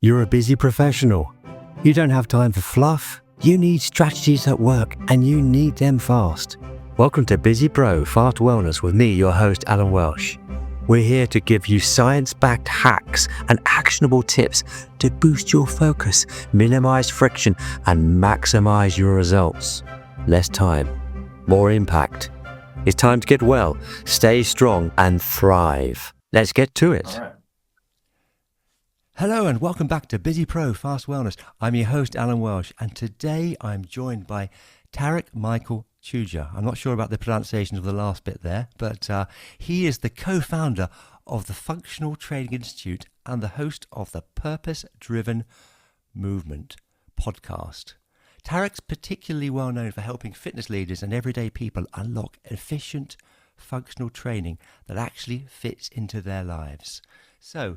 You're a busy professional. You don't have time for fluff. You need strategies that work, and you need them fast. Welcome to Busy Pro Fast Wellness with me, your host, Alan Welsh. We're here to give you science-backed hacks and actionable tips to boost your focus, minimize friction, and maximize your results. Less time, more impact. It's time to get well, stay strong, and thrive. Let's get to it. All right. Hello and welcome back to Busy Pro Fast Wellness. I'm your host Alan Welsh, and today I'm joined by Tarek Michael Chuja. I'm not sure about the pronunciation of the last bit there, but he is the co-founder of the Functional Training Institute and the host of the Purpose Driven Movement podcast. Tarek's particularly well known for helping fitness leaders and everyday people unlock efficient functional training that actually fits into their lives. So,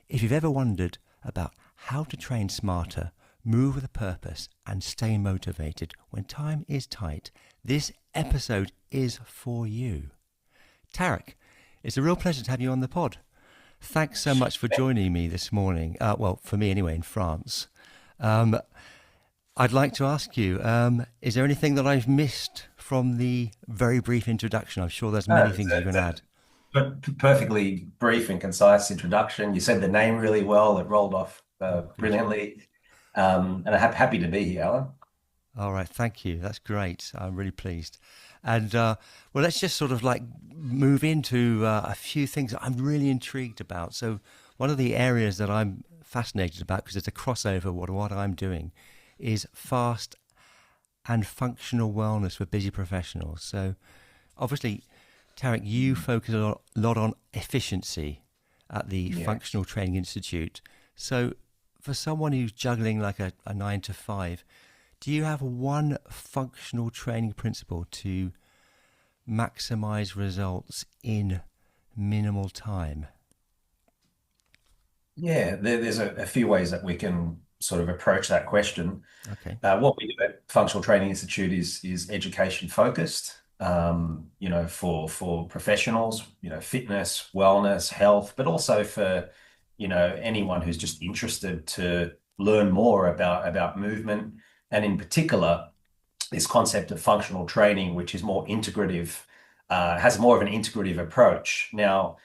if you've ever wondered about how to train smarter, move with a purpose, and stay motivated when time is tight, this episode is for you. Tarek, it's a real pleasure to have you on the pod. Thanks so much for joining me this morning. Well, for me anyway, in France. I'd like to ask you, is there anything that I've missed from the very brief introduction? I'm sure there's many things you can add. But perfectly brief and concise introduction. You said the name really well. It rolled off brilliantly. And I'm happy to be here, Alan. All right, thank you. That's great. I'm really pleased. And well, let's just sort of like move into a few things that I'm really intrigued about. So one of the areas that I'm fascinated about, because it's a crossover with what I'm doing, is fast and functional wellness for busy professionals. So obviously, Tarek, you focus a lot on efficiency at the Functional Training Institute. So for someone who's juggling like a 9 to 5, do you have one functional training principle to maximize results in minimal time? Yeah, there's a few ways that we can sort of approach that question. Okay. What we do at Functional Training Institute is education focused. For professionals, fitness, wellness, health, but also for, anyone who's just interested to learn more about movement. And in particular, this concept of functional training, which is more integrative, has more of an integrative approach. Now,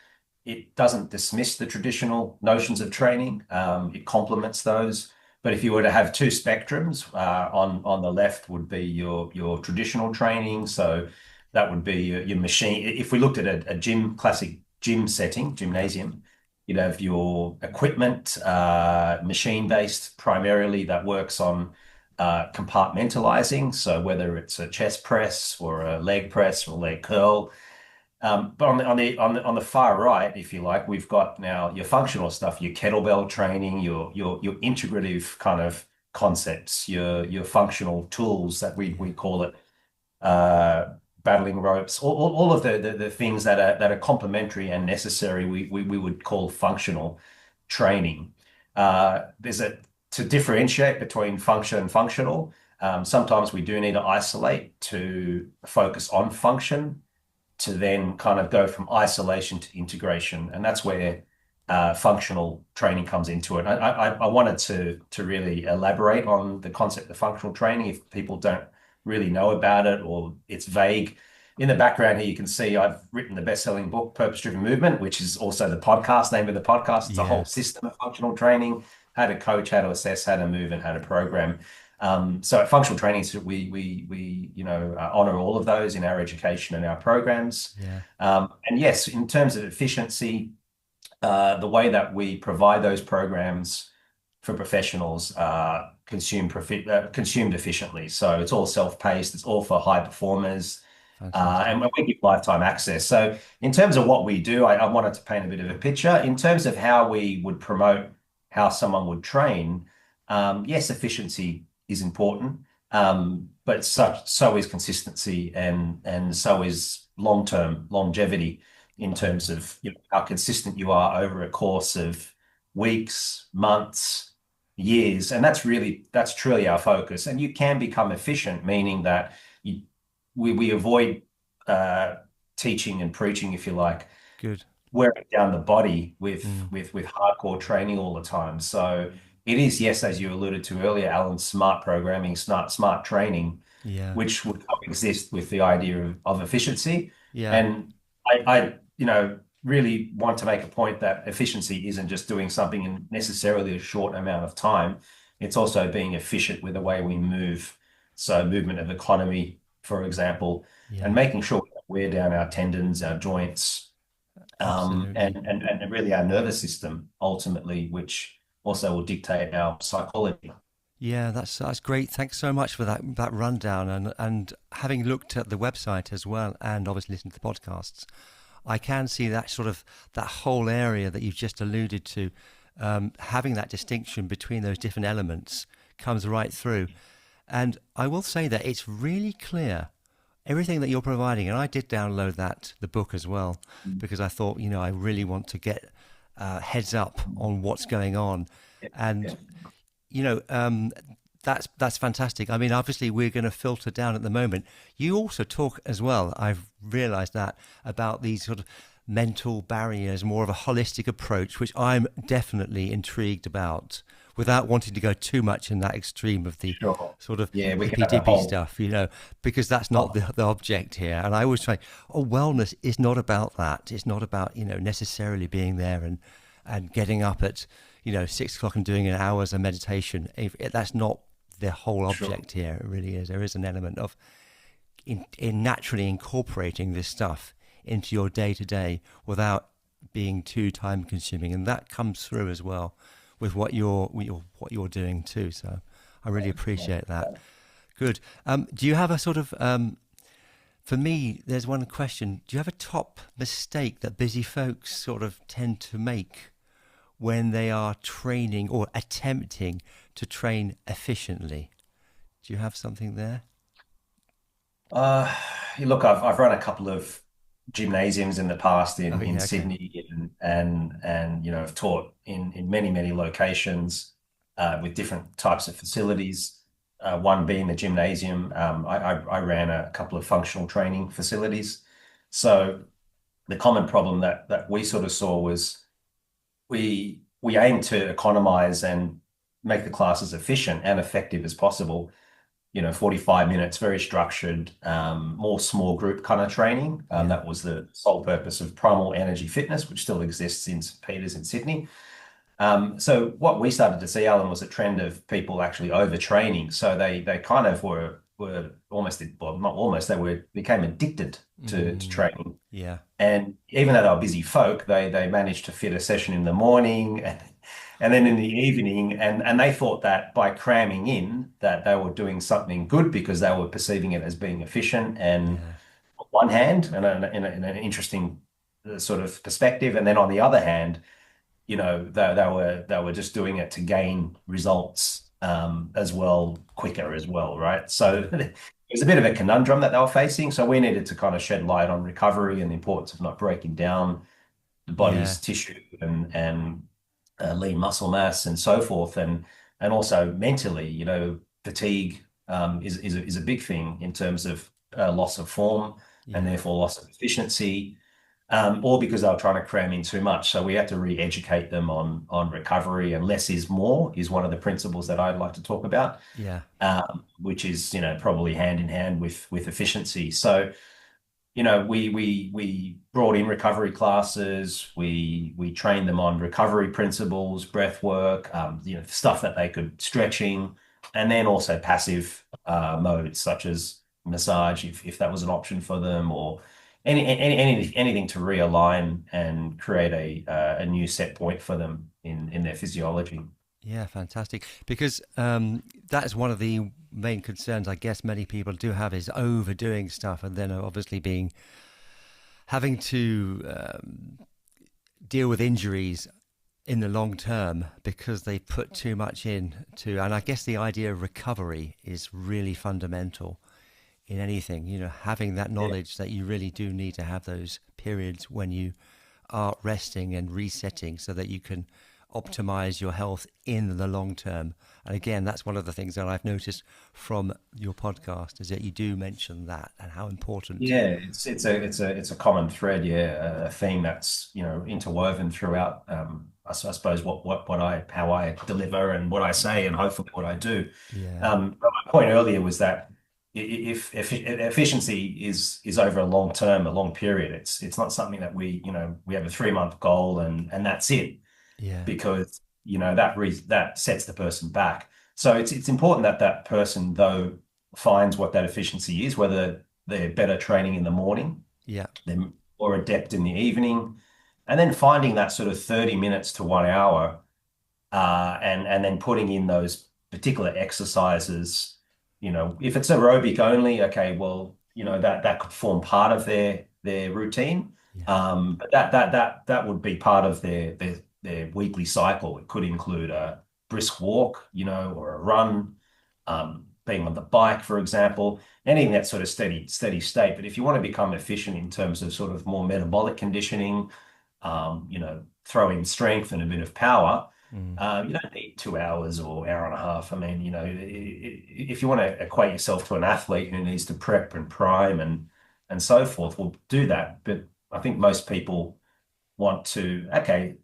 it doesn't dismiss the traditional notions of training. It complements those. But if you were to have two spectrums, on the left would be your traditional training. So that would be your machine. If we looked at a classic gym setting, gymnasium, you'd have your equipment, machine-based primarily, that works on compartmentalizing. So whether it's a chest press or a leg press or leg curl. But on the far right, if you like, we've got now your functional stuff, your kettlebell training, your integrative kind of concepts, your functional tools that we call it, battling ropes, all of the things that are complementary and necessary. We would call functional training. To differentiate between function and functional. Sometimes we do need to isolate to focus on function, to then kind of go from isolation to integration. And that's where functional training comes into it. I wanted to really elaborate on the concept of functional training if people don't really know about it or it's vague. In the background here, you can see I've written the best-selling book, Purpose Driven Movement, which is also the podcast, name of the podcast. It's a whole system of functional training, how to coach, how to assess, how to move, and how to program. So at Functional Training, we honor all of those in our education and our programs. Yeah. And yes, in terms of efficiency, the way that we provide those programs for professionals consumed efficiently. So it's all self-paced. It's all for high performers. And we give lifetime access. So in terms of what we do, I wanted to paint a bit of a picture. In terms of how we would promote how someone would train, yes, efficiency is important, but so is consistency and so is long-term longevity in terms of how consistent you are over a course of weeks, months, years. And that's truly our focus. And you can become efficient, meaning that we avoid teaching and preaching, if you like. Good. Wearing down the body with hardcore training all the time. So it is, yes, as you alluded to earlier, Alan, smart programming, smart training, Yeah. which would coexist with the idea of efficiency. Yeah. And really want to make a point that efficiency isn't just doing something in necessarily a short amount of time. It's also being efficient with the way we move. So movement of economy, for example, and Yeah. making sure we don't wear down our tendons, our joints, Absolutely. and really our nervous system ultimately, which also will dictate our psychology. Yeah, that's great. Thanks so much for that rundown. And having looked at the website as well, and obviously listened to the podcasts, I can see that sort of that whole area that you've just alluded to, having that distinction between those different elements comes right through. And I will say that it's really clear everything that you're providing. And I did download the book as well, because I thought, I really want to get heads up on what's going on. Yeah, yeah. And that's fantastic. I mean, obviously, we're going to filter down at the moment. You also talk as well, I've realized that, about these sort of mental barriers, more of a holistic approach, which I'm definitely intrigued about, without wanting to go too much in that extreme of the Sure. sort of Yeah, we can hippy have a dippy whole. stuff, because that's not the object here. And I always say, wellness is not about that. It's not about, necessarily being there and getting up at, 6 o'clock and doing an hour's of meditation. That's not the whole Sure. object here. It really is. There is an element of in naturally incorporating this stuff into your day to day without being too time consuming, and that comes through as well with what you're doing too. So I really appreciate that. Good. Do you have a sort of for me, there's one question. Do you have a top mistake that busy folks sort of tend to make when they are training or attempting to train efficiently? Do you have something there? Uh, Look, I've run a couple of gymnasiums in the past Oh in yeah, okay. Sydney, and I've taught in many locations with different types of facilities. One being the gymnasium. I ran a couple of functional training facilities. So the common problem that we sort of saw was we aim to economize and make the class as efficient and effective as possible. 45 minutes, very structured, more small group kind of training. Yeah, That was the sole purpose of Primal Energy Fitness, which still exists in St. Peters in Sydney. So what we started to see, Alan, was a trend of people actually overtraining. So they kind of were almost, well, not almost, they became addicted to mm, training. yeah, And even though they were busy folk, they managed to fit a session in the morning and then in the evening, and they thought that by cramming in that they were doing something good because they were perceiving it as being efficient and yeah, on one hand, and in an interesting sort of perspective, and then on the other hand, they were just doing it to gain results as well, quicker as well, right? So yeah, it was a bit of a conundrum that they were facing. So we needed to kind of shed light on recovery and the importance of not breaking down the yeah, body's tissue and lean muscle mass and so forth, and also mentally, fatigue is a big thing in terms of loss of form and yeah, therefore loss of efficiency, or because they were trying to cram in too much. So we had to re-educate them on recovery, and less is more is one of the principles that I'd like to talk about, yeah, which is probably hand in hand with efficiency. So we brought in recovery classes. We trained them on recovery principles, breath work, stuff that they could stretching, and then also passive modes such as massage, if that was an option for them, or anything to realign and create a new set point for them in their physiology. yeah. Fantastic. Because that is one of the main concerns I guess many people do have, is overdoing stuff, and then obviously being having to deal with injuries in the long term because they put too much in to. And I guess the idea of recovery is really fundamental in anything, having that Yeah, knowledge that you really do need to have those periods when you are resting and resetting so that you can optimize your health in the long term. And again, that's one of the things that I've noticed from your podcast is that you do mention that and how important. Yeah, it's a common thread, yeah, a theme that's, interwoven throughout. I suppose what I how I deliver and what I say and hopefully what I do. Yeah, But my point earlier was that if efficiency is over a long term, a long period, it's not something that we have a 3 month goal and that's it, yeah, because that sets the person back. So it's important that that person though finds what that efficiency is, whether they're better training in the morning, yeah, they're more adept in the evening, and then finding that sort of 30 minutes to 1 hour, and then putting in those particular exercises. If it's aerobic only, okay, well, that could form part of their routine. yeah, But that would be part of their weekly cycle. It could include a brisk walk, or a run, being on the bike, for example, anything that's sort of steady state. But if you want to become efficient in terms of sort of more metabolic conditioning, throw in strength and a bit of power. mm, You don't need 2 hours or hour and a half. I mean, if you want to equate yourself to an athlete who needs to prep and prime and so forth, we'll do that. But I think most people want to, okay,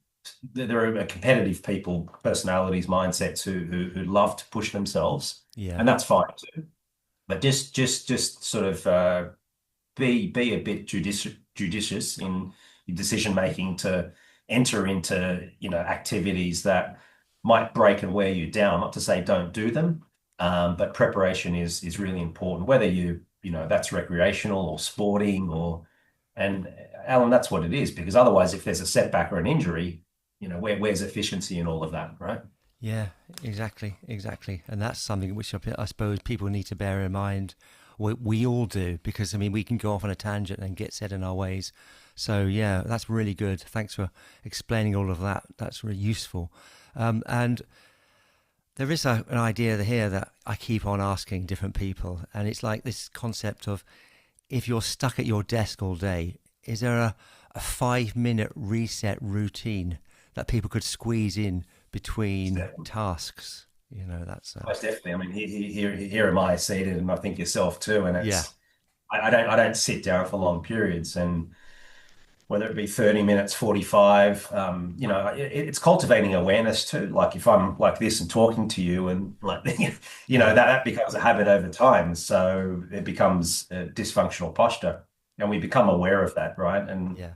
there are competitive people, personalities, mindsets who love to push themselves, yeah, and that's fine too. But just sort of be a bit judicious in your decision making to enter into activities that might break and wear you down. Not to say don't do them, but preparation is really important. Whether that's recreational or sporting and Alan, that's what it is. Because otherwise, if there's a setback or an injury, where's efficiency in all of that, right? yeah, exactly, exactly. And that's something which I suppose people need to bear in mind. We all do, because I mean, we can go off on a tangent and get set in our ways. So yeah, that's really good. Thanks for explaining all of that. That's really useful. And there is an idea here that I keep on asking different people, and it's like this concept of if you're stuck at your desk all day, is there a 5 minute reset routine that people could squeeze in between tasks? That's Most definitely. I mean, here am I seated, and I think yourself too. And yeah, I don't sit down for long periods, and whether it be 30 minutes, 45, it's cultivating awareness too. Like if I'm like this and talking to you, and like yeah, that becomes a habit over time. So it becomes a dysfunctional posture, and we become aware of that, right? And yeah,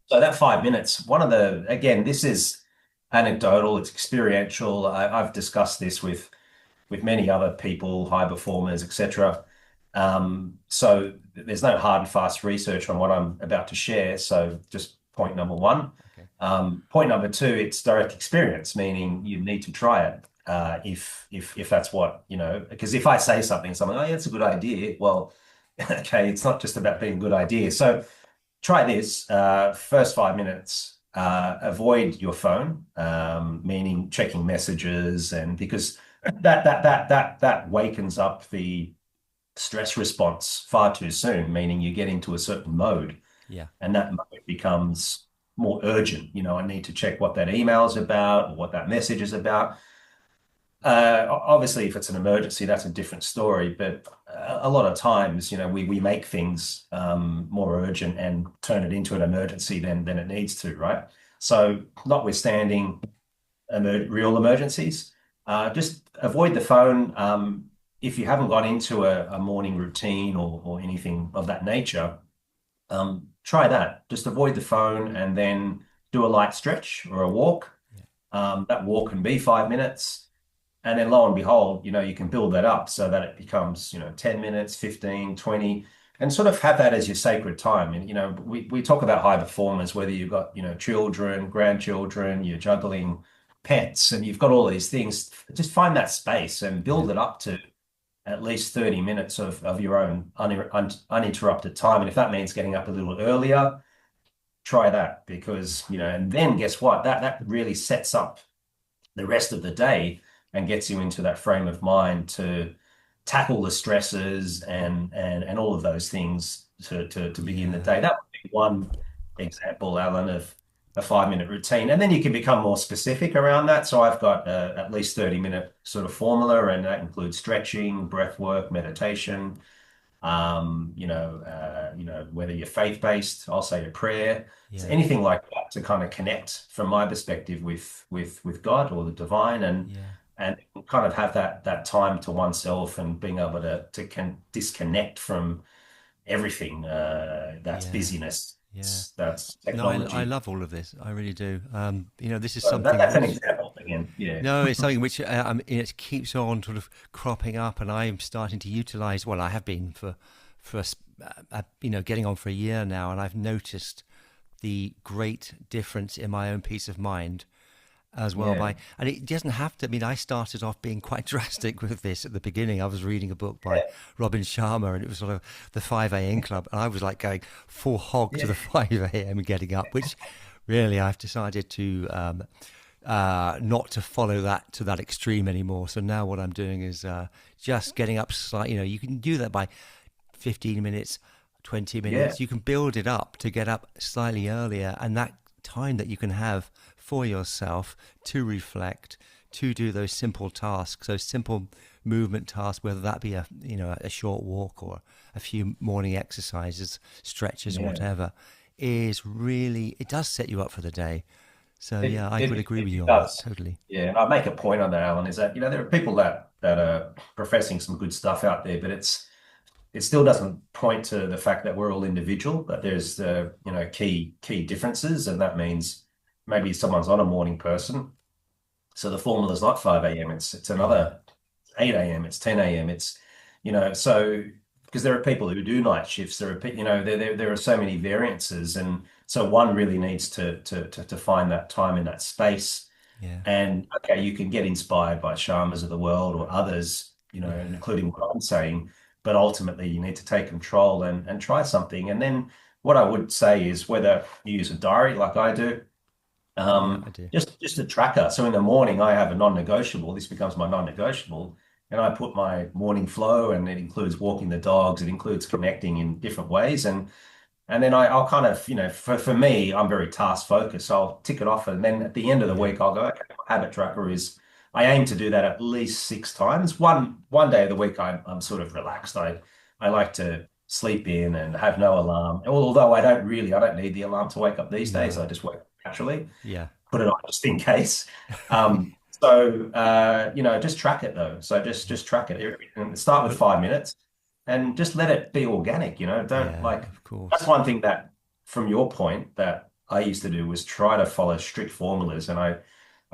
so that 5 minutes, again, this is anecdotal, it's experiential. I've discussed this with many other people, high performers, etc. So there's no hard and fast research on what I'm about to share. So just point number one. okay, Point number two, it's direct experience, meaning you need to try it. If that's what, because if I say something, oh yeah, it's a good idea. Well, okay, it's not just about being a good idea. So try this. First 5 minutes, avoid your phone, meaning checking messages, and because that wakens up the stress response far too soon, meaning you get into a certain mode, yeah, and that mode becomes more urgent. I need to check what that email is about or what that message is about. Obviously, if it's an emergency, that's a different story. But a lot of times, we make things more urgent and turn it into an emergency than it needs to, right? So, notwithstanding real emergencies, just avoid the phone. If you haven't got into a morning routine or anything of that nature, try that. Just avoid the phone and then do a light stretch or a walk. yeah, That walk can be 5 minutes. And then lo and behold, you can build that up so that it becomes, 10 minutes, 15, 20, and sort of have that as your sacred time. And, we talk about high performers, whether you've got, children, grandchildren, you're juggling pets, and you've got all these things. Just find that space and yeah, build it up to at least 30 minutes of your own uninterrupted time. And if that means getting up a little earlier, try that, because, and then guess what? That really sets up the rest of the day and gets you into that frame of mind to tackle the stresses and all of those things to begin the yeah, day. That would be one example, Alan, of a 5-minute routine, and then you can become more specific around that. So I've got at least 30-minute sort of formula, and that includes stretching, breath work, meditation. Whether you're faith-based, I'll say a prayer. So Yeah. anything like that to kind of connect from my perspective with God or the divine, Yeah. and kind of have that time to oneself and being able to can disconnect from everything that's Yeah. busyness, Yeah. that's No, I technology. love all of this. I really do. This is So something that's an which, example again. Yeah. no, it's something which it keeps on sort of cropping up, and I'm starting to utilize. Well, I have been for getting on for a year now, and I've noticed the great difference in my own peace of mind as well. Yeah. And it doesn't have to. I mean, I started off being quite drastic with this at the beginning. I was reading a book by Robin Sharma, and it was sort of the 5 a.m. club, and I was like going full hog to Yeah. the 5 a.m. and getting up, which really I've decided to not to follow that to that extreme anymore. So now what I'm doing is just getting up slightly. You can do that by 15 minutes, 20 Yeah. minutes. You can build it up to get up slightly earlier, and that time that you can have for yourself to reflect, to do those simple tasks, those simple movement tasks, whether that be a short walk or a few morning exercises, stretches, or Yeah. whatever, is really, it does set you up for the day. So It, yeah, I would it, agree with it you on that does. totally. Yeah. And I make a point on that, Alan, is that, there are people that are professing some good stuff out there, but it still doesn't point to the fact that we're all individual, but there's key differences. And that means maybe someone's not a morning person. So the formula is not 5 a.m. It's Yeah, another 8 a.m. It's 10 a.m. So because there are people who do night shifts, there are so many variances. And so one really needs to find that time in that space. yeah, And okay, you can get inspired by Sharmas of the world or others, yeah, including what I'm saying, but ultimately you need to take control and try something. And then what I would say is whether you use a diary like I do, yeah, I do. just a tracker. So in the morning I have a non-negotiable. This becomes my non-negotiable. And I put my morning flow, and it includes walking the dogs, it includes connecting in different ways. And then I'll kind of, for me, I'm very task focused. So I'll tick it off. And then at the end of the Yeah, week, I'll go, okay, my habit tracker is, I aim to do that at least 6 times. One day of the week, I'm sort of relaxed. I like to sleep in and have no alarm. Although I don't need the alarm to wake up these days. no, I just wake up naturally, yeah, put it on just in case. So just track it though. So just track it. And start with well, 5 minutes and just let it be organic, Don't yeah, like, of that's course, one thing that, from your point, that I used to do was try to follow strict formulas, and I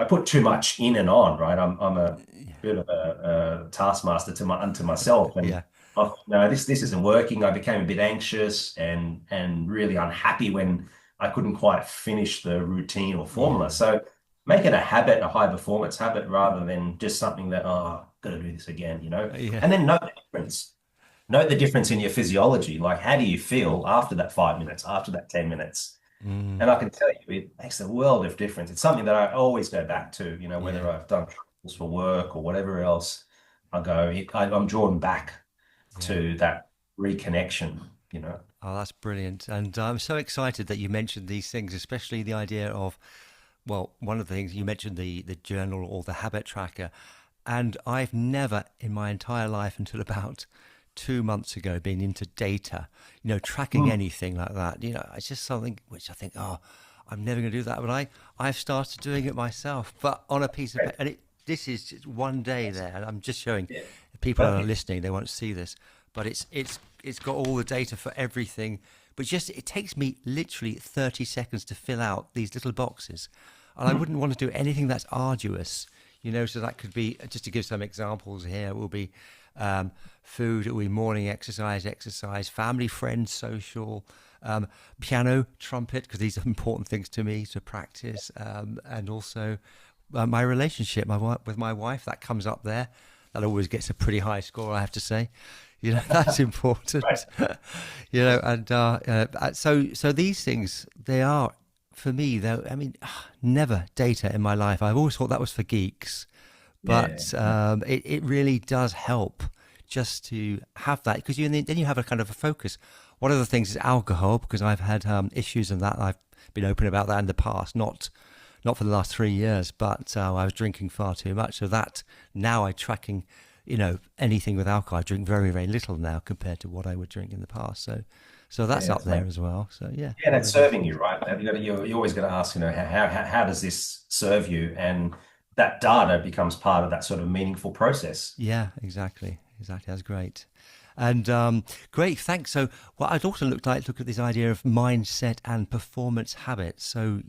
put too much in and on, right? I'm a bit of a taskmaster unto myself, and yeah, I thought, no, this isn't working. I became a bit anxious and really unhappy when I couldn't quite finish the routine or formula. yeah, So make it a habit, a high performance habit, rather than just something that, oh, I've got to do this again. yeah, And then note the difference. Note the difference in your physiology. Like, how do you feel after that 5 minutes, after that 10 minutes? mm, And I can tell you, it makes a world of difference. It's something that I always go back to, whether yeah, I've done travels for work or whatever else. I'm drawn back yeah. to that reconnection. Oh, that's brilliant. And I'm so excited that you mentioned these things, especially the idea of, well, one of the things you mentioned, the journal or the habit tracker. And I've never in my entire life until about 2 months ago been into data, tracking Mm. anything like that. It's just something which I think, oh, I'm never going to do that. But I've started doing it myself, but on a piece of Okay. paper. And this is just one day there. And I'm just showing Yeah. people that are Perfect. listening, they won't see this, but it's got all the data for everything. But just it takes me literally 30 seconds to fill out these little boxes, and I wouldn't want to do anything that's arduous. So that could be, just to give some examples here, it will be food, it will be morning exercise, family, friends, social, piano, trumpet, because these are important things to me to practice, and also my relationship with my wife, that comes up there. That always gets a pretty high score, I have to say. That's important. Right. So these things, they are, for me, though, I mean, never data in my life. I've always thought that was for geeks, Yeah. but it really does help just to have that, because then you have a kind of a focus. One of the things is alcohol, because I've had issues in that. I've been open about that in the past, not for the last 3 years, but I was drinking far too much. So that now I'm tracking, anything with alcohol. I drink very, very little now compared to what I would drink in the past. So that's Yeah, up there as well. So yeah, yeah, all that's of those serving you, things. right? You always got to ask, how does this serve you? And that data becomes part of that sort of meaningful process. Yeah, exactly. Exactly. That's great. And great, thanks. So, what I'd also look at this idea of mindset and performance habits. So,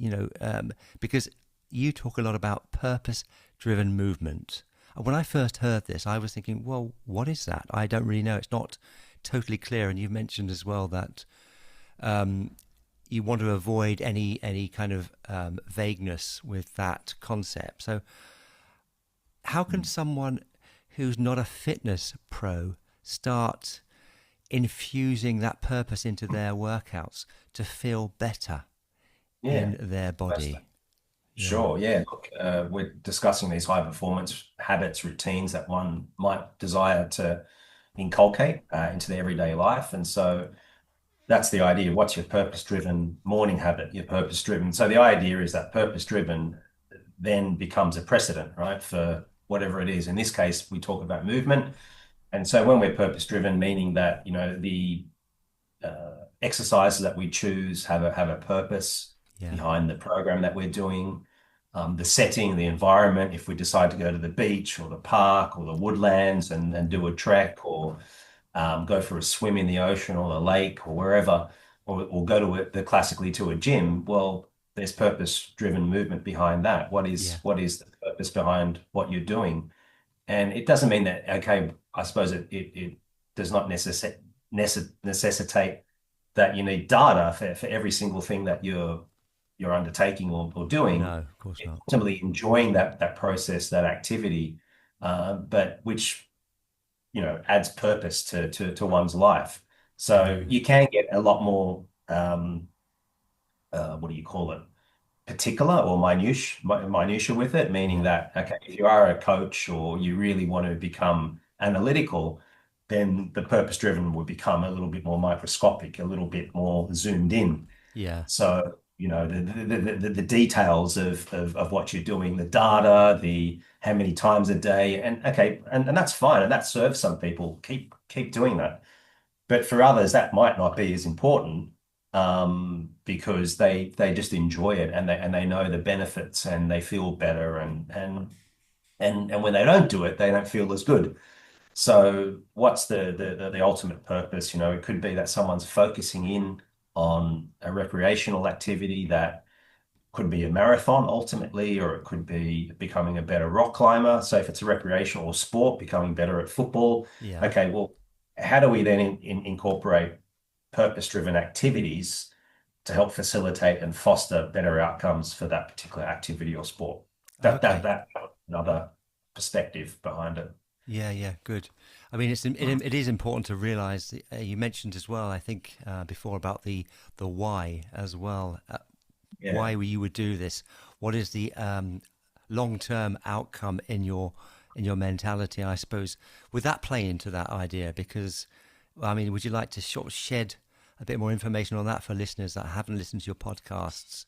because you talk a lot about purpose-driven movement. And when I first heard this, I was thinking, well, what is that? I don't really know. It's not totally clear. And you've mentioned as well that you want to avoid any kind of vagueness with that concept. So, how can someone who's not a fitness pro start infusing that purpose into their workouts to feel better Yeah, in their that's body? Yeah, sure. Yeah, look, we're discussing these high performance habits, routines that one might desire to inculcate into their everyday life. And so that's the idea. What's your purpose-driven morning habit? Your purpose-driven. So the idea is that purpose-driven then becomes a precedent, right, for whatever it is. In this case, we talk about movement. And so when we're purpose-driven, meaning that, the exercises that we choose have a purpose yeah, behind the program that we're doing, the setting, the environment. If we decide to go to the beach or the park or the woodlands and do a trek or go for a swim in the ocean or the lake or wherever, or go to classically to a gym, well, there's purpose-driven movement behind that. What is yeah. what is the purpose behind what you're doing? And it doesn't mean that, okay, I suppose it does not necessitate that you need data for every single thing that you're undertaking or doing. No, of course It's not. ultimately enjoying that process, that activity, but which adds purpose to one's life. So Mm, you can get a lot more what do you call it? Particular or minutia with it, meaning yeah, that, okay, if you are a coach or you really want to become analytical, then the purpose driven will become a little bit more microscopic, a little bit more zoomed in. yeah. So, the details of what you're doing, the data, the how many times a day, and okay, and that's fine, and that serves some people. Keep doing that. But for others, that might not be as important because they just enjoy it and they know the benefits and they feel better and when they don't do it, they don't feel as good. So what's the ultimate purpose? It could be that someone's focusing in on a recreational activity that could be a marathon ultimately, or it could be becoming a better rock climber. So if it's a recreational sport, becoming better at football. Yeah. Okay, well, how do we then incorporate purpose-driven activities to help facilitate and foster better outcomes for that particular activity or sport? Okay. That another perspective behind it. Yeah, yeah, good. I mean, it is important to realize that, you mentioned as well, I think, before about the why as well. Why Yeah. you would do this? What is the long-term outcome in your mentality? I suppose would that play into that idea? Because I mean, would you like to sort of shed a bit more information on that for listeners that haven't listened to your podcasts?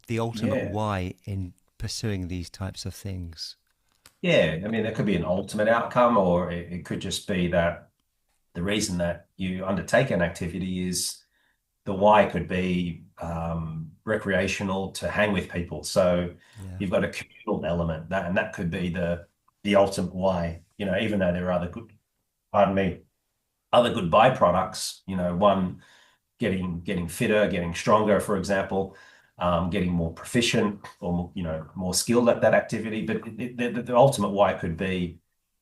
The ultimate Yeah. why in pursuing these types of things. Yeah. I mean, there could be an ultimate outcome, or it could just be that the reason that you undertake an activity is the why could be recreational to hang with people. So Yeah, you've got a communal element and that could be the ultimate why. Even though there are other good, pardon me, other good byproducts. One getting fitter, getting stronger, for example, getting more proficient or more skilled at that activity. But the ultimate why could be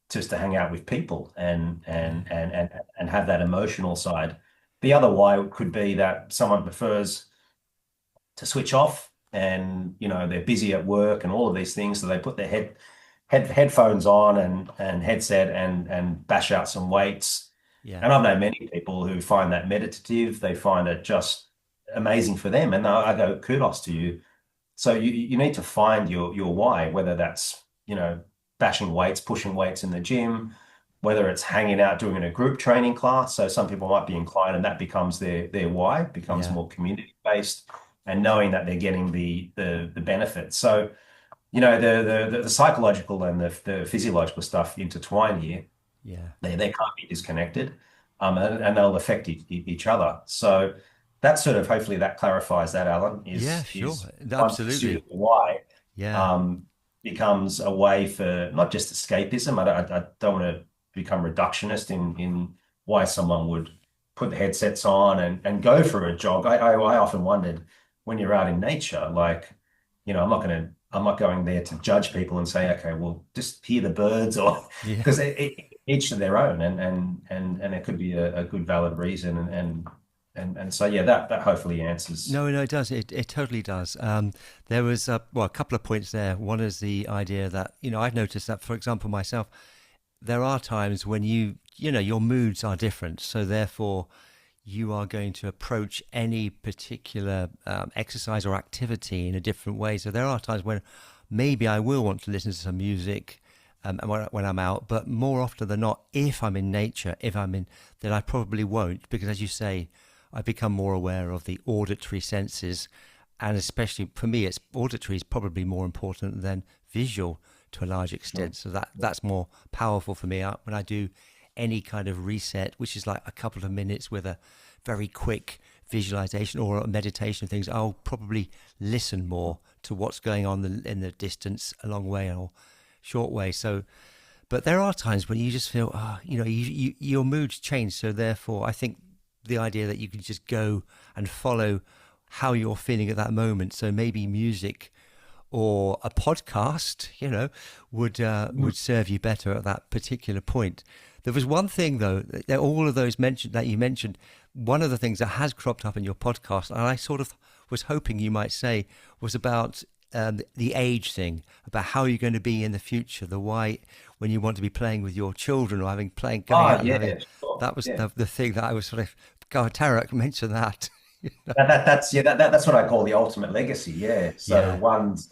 just to hang out with people yeah, and have that emotional side. The other why could be that someone prefers to switch off and they're busy at work and all of these things, so they put their headphones on and headset and bash out some weights. yeah, And I've known many people who find that meditative. They find it just amazing for them, and I go kudos to you. So you need to find your why, whether that's, bashing weights, pushing weights in the gym, whether it's hanging out doing a group training class. So some people might be inclined and that becomes their why, becomes yeah, more community based. and knowing that they're getting the benefit. So, the psychological and the physiological stuff intertwine here. Yeah. They can't be disconnected, and they'll affect each other. So that sort of hopefully that clarifies that, Alan, Yeah, is sure. one pursuit Absolutely. of the why Yeah. um, becomes a way for not just escapism. I don't want to become reductionist in why someone would put the headsets on and go for a jog. I often wondered when you're out in nature, like, I'm not going there to judge people and say, okay, well, just hear the birds or Yeah. because each to their own, and it could be a good valid reason, and so yeah, that hopefully answers. No, no, it does. It totally does. There was a couple of points there. One is the idea that, I've noticed that, for example, myself, there are times when your moods are different. So therefore, you are going to approach any particular exercise or activity in a different way. So there are times when maybe I will want to listen to some music and when I'm out, but more often than not, if I'm in nature, then I probably won't, because as you say, I become more aware of the auditory senses, and especially for me, it's auditory is probably more important than visual to a large extent. So that's more powerful for me when I do any kind of reset, which is like a couple of minutes with a very quick visualization or a meditation things. I'll probably listen more to what's going on in the distance, a long way or short way. So, but there are times when you just feel, your moods change. So therefore, I think the idea that you can just go and follow how you're feeling at that moment. So maybe music or a podcast, would serve you better at that particular point. There was one thing though, that all of those that you mentioned, one of the things that has cropped up in your podcast, and I sort of was hoping you might say, was about the age thing, about how you're going to be in the future, the why when you want to be playing with your children or going Ah, out and having. yeah, sure. That was Yeah. the thing that I was sort of, God, Tarek mentioned that. That's what I call the ultimate legacy. Yeah. So Yeah, one's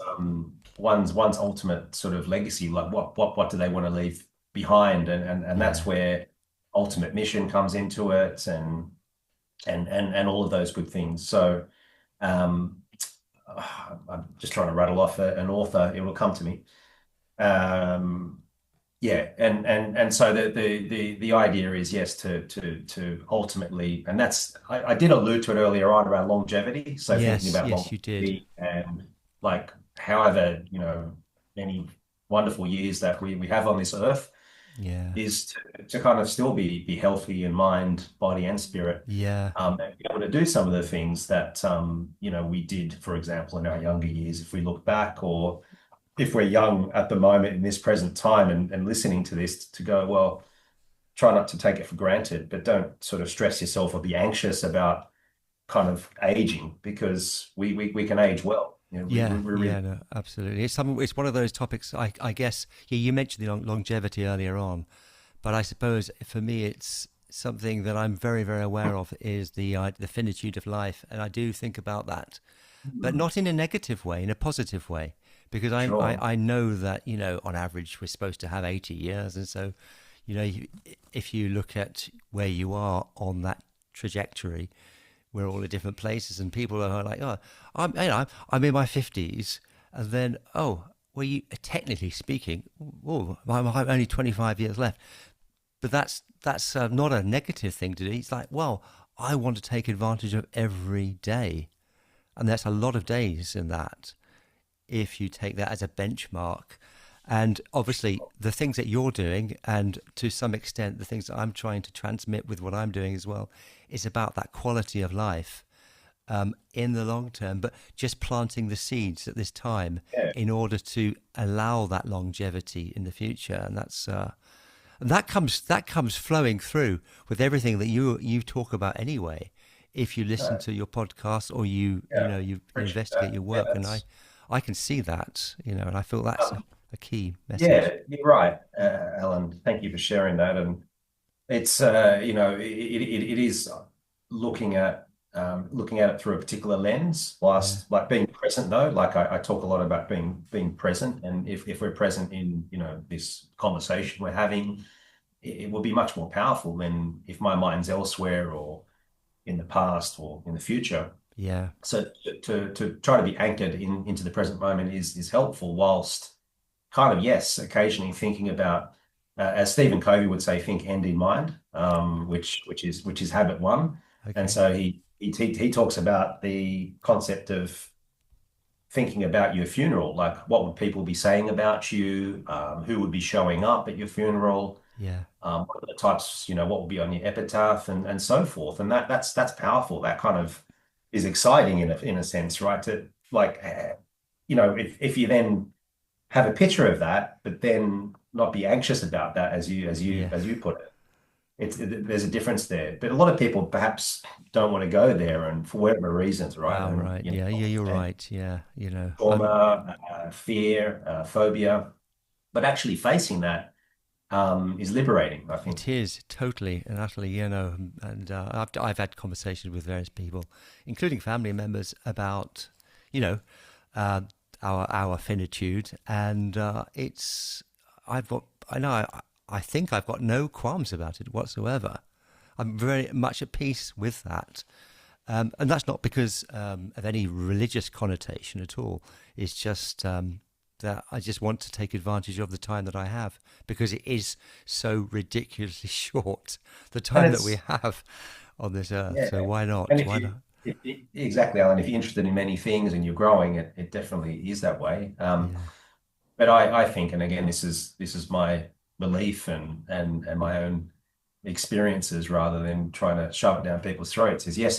ultimate sort of legacy, like what do they want to leave behind, and that's yeah. where ultimate mission comes into it, and all of those good things. So um, I'm just trying to rattle off an author. It will come to me. Um, yeah, and so the idea is, yes, to ultimately, and that's I did allude to it earlier on around longevity. So thinking Yes, about yes, you did. longevity and like however, many wonderful years that we have on this earth Yeah, is to kind of still be healthy in mind, body, and spirit, yeah, and be able to do some of the things that we did, for example, in our younger years, if we look back, or if we're young at the moment in this present time and listening to this, to go, well, try not to take it for granted, but don't sort of stress yourself or be anxious about kind of aging, because we can age well. We really. yeah. No, absolutely. It's one of those topics. I guess. Yeah, you mentioned the longevity earlier on, but I suppose for me, it's something that I'm very, very aware of is the finitude of life, and I do think about that, but not in a negative way, in a positive way, because Sure. I know that on average we're supposed to have 80 years, and so if you look at where you are on that trajectory, we're all at different places, and people are like, oh, I'm in my 50s, and then well, you technically speaking, I'm only 25 years left, but that's not a negative thing to do. It's like, well, I want to take advantage of every day, and that's a lot of days in that. If you take that as a benchmark, and obviously the things that you're doing, and to some extent the things that I'm trying to transmit with what I'm doing as well, is about that quality of life in the long term, but just planting the seeds at this time Yeah. in order to allow that longevity in the future. And that comes flowing through with everything that you talk about anyway. If you listen No, to your podcast or you you yeah. know you Appreciate investigate that. your Yeah, work, and that's I can see that, and I feel that's um, a key message. yeah, you're right, Alan. Thank you for sharing that. And it's it is looking at it through a particular lens, Yeah, whilst like being present though. Like I talk a lot about being present, and if we're present in this conversation we're having, it will be much more powerful than if my mind's elsewhere or in the past or in the future. Yeah. So to try to be anchored into the present moment is helpful, whilst kind of, yes, occasionally thinking about, as Stephen Covey would say, think end in mind, which is habit one. And Okay. so he talks about the concept of thinking about your funeral, like what would people be saying about you, who would be showing up at your funeral, Yeah. what are the types, what will be on your epitaph, and so forth. And that's powerful. That kind of is exciting in a sense, right? To like, if you then have a picture of that, but then not be anxious about that, Yeah. as you put it. There's a difference there. But a lot of people perhaps don't want to go there, and for whatever reasons, right? Wow. And Right. Yeah. Yeah. You're right. Yeah. trauma, fear, phobia, but actually facing that is liberating, I think. It is totally and utterly, and I've had conversations with various people, including family members, about, you know, uh, our finitude, and I've got, I know, I think I've got no qualms about it whatsoever. I'm very much at peace with that. And that's not because of any religious connotation at all. It's just that I just want to take advantage of the time that I have because it is so ridiculously short, the And time that we it's have on this earth. Yeah. So why And not? if Why you not? exactly, Alan, if you're interested in many things and you're growing, it definitely is that way. Yeah, But I think, and again, this is my belief and my own experiences rather than trying to shove it down people's throats, is yes,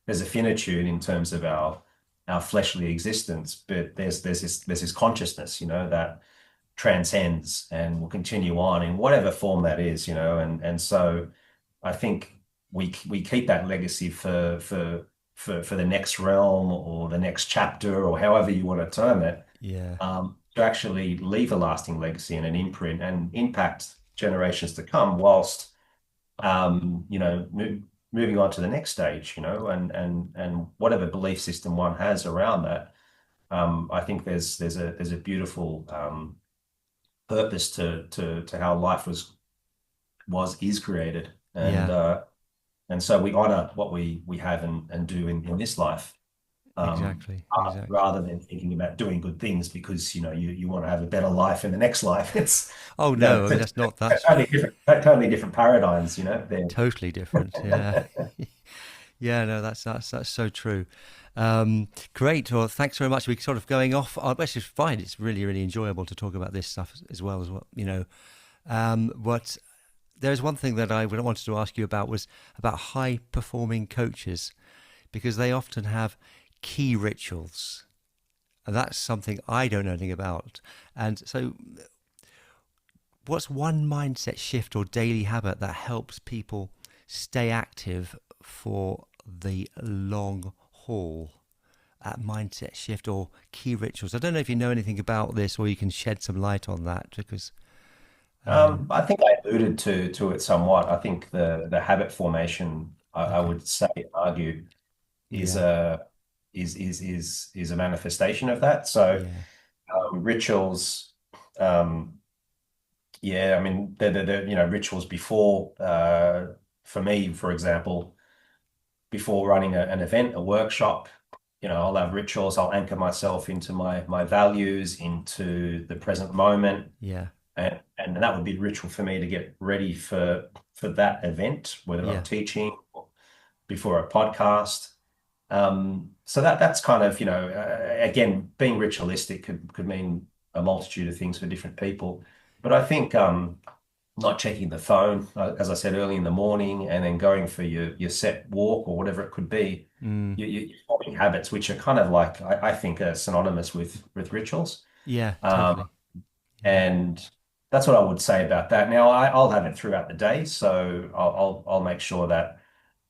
there's a finitude in terms of our fleshly existence, but there's this consciousness, that transcends and will continue on in whatever form that is, and so I think we keep that legacy for the next realm or the next chapter or however you want to term it, yeah, to actually leave a lasting legacy and an imprint and impact generations to come, whilst moving on to the next stage, and whatever belief system one has around that. I think there's a beautiful purpose to how life is created, and yeah. uh, and so we honor what we have and do in this life, Exactly, exactly. rather than thinking about doing good things because you want to have a better life in the next life. It's Oh you know no, I mean t- that's not that's totally different paradigms. totally different. Yeah, yeah. No, that's so true. Great. Well, thanks very much. We're sort of going off. Which is fine. It's really, really enjoyable to talk about this stuff as well. But there's one thing that I wanted to ask you about was about high performing coaches because they often have key rituals. And that's something I don't know anything about. And so, what's one mindset shift or daily habit that helps people stay active for the long haul? At mindset shift or key rituals. I don't know if you know anything about this or you can shed some light on that because, I think I alluded to it somewhat. I think the habit formation, I okay. would say, argue, is Yeah. a is a manifestation of that. So Yeah. rituals, um, yeah, I mean, the rituals before, for me, for example, before running an event, a workshop, I'll have rituals. I'll anchor myself into my values, into the present moment, Yeah. and that would be ritual for me to get ready for that event, whether I'm Yeah. teaching or before a podcast. So that's kind of, again, being ritualistic could mean a multitude of things for different people. But I think not checking the phone, as I said, early in the morning, and then going for your set walk or whatever it could be, Mm. you're forming habits, which are kind of like, I think, are synonymous with rituals. Yeah. Um, Totally. Yeah. and that's what I would say about that. Now, I'll have it throughout the day, so I'll make sure that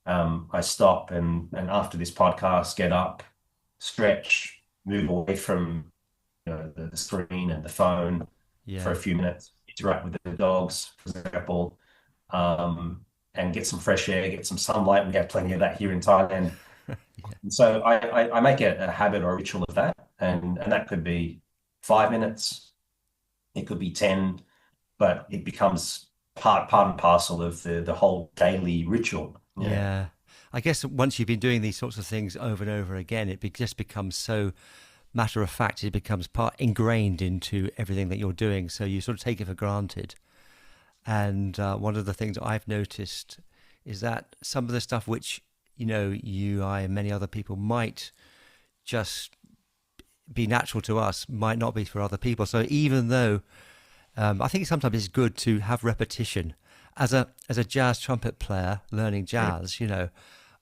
I stop and after this podcast, get up, stretch, move away from the screen and the phone for Yeah. a few minutes, interact with the dogs, for example, um, and get some fresh air, get some sunlight. We have plenty of that here in Thailand. Yeah. And so I make a habit or a ritual of that, and that could be 5 minutes, it could be 10, but it becomes part and parcel of the whole daily ritual. Yeah. Yeah. I guess once you've been doing these sorts of things over and over again, just becomes so matter of fact. It becomes part ingrained into everything that you're doing. So you sort of take it for granted. And one of the things I've noticed is that some of the stuff which, you, I, and many other people might just be natural to us might not be for other people. So even though I think sometimes it's good to have repetition. As a jazz trumpet player learning jazz,